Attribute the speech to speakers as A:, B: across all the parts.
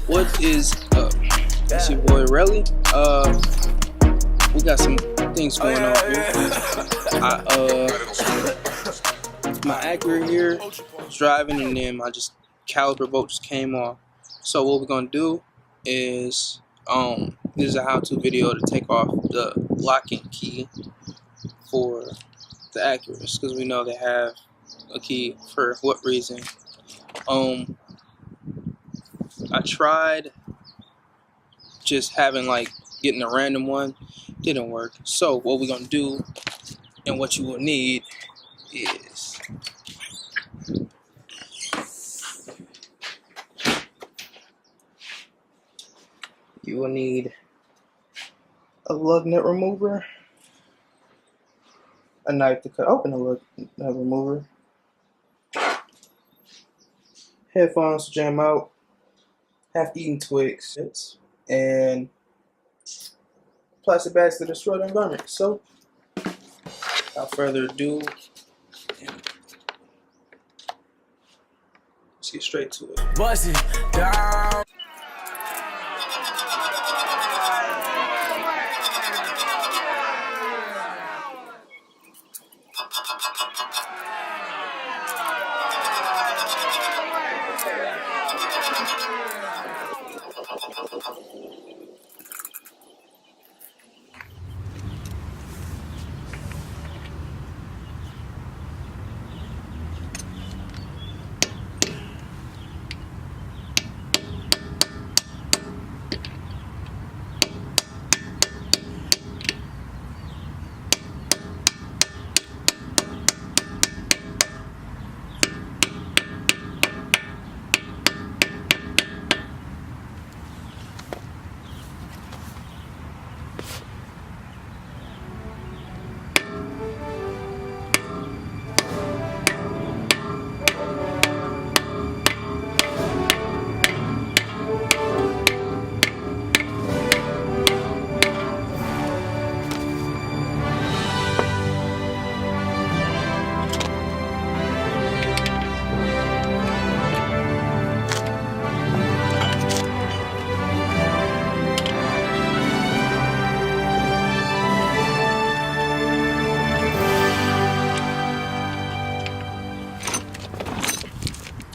A: What is up? It's your boy Relly. We got some things going on here. My Acura here was driving, and then my caliper bolt just came off. So what we're gonna do is this is a how-to video to take off the locking key for the Acuras, because we know they have a key for what reason. I tried just getting a random one, didn't work. So what we're gonna do, and what you will need, is you will need a lug nut remover, a knife to cut open the lug nut remover, headphones to jam out, half-eaten twigs, and plastic bags to destroy the environment. So, without further ado, let's get straight to it. Bust it down.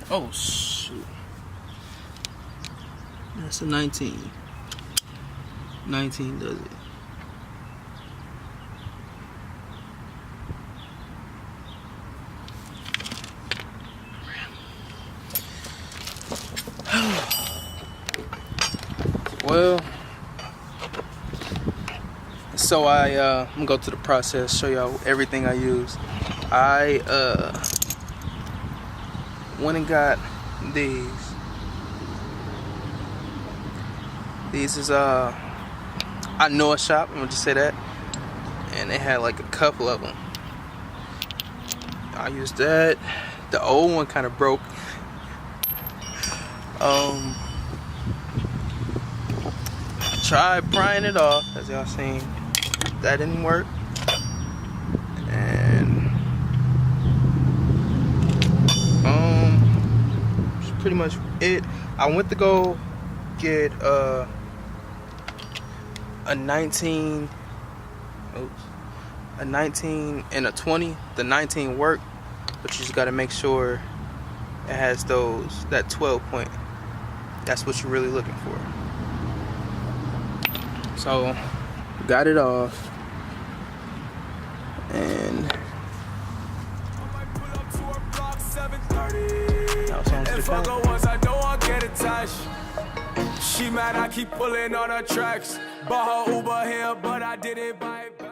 A: Oh shoot, that's a 19. 19 does it. Well, so I'm gonna go through the process, show y'all everything I use. I went and got these. These is I know a shop, I'm gonna just say that, and they had like a couple of them. I used that. The old one kind of broke. I tried prying it off, as y'all seen. That didn't work. And pretty much it. I went to go get a 19 and a 20. The 19 worked, but you just got to make sure it has that 12 point. That's what you're really looking for. So got it off, and now it's on to the car.
B: She mad, I keep pulling on her tracks. Bought her Uber here, but I didn't buy it back.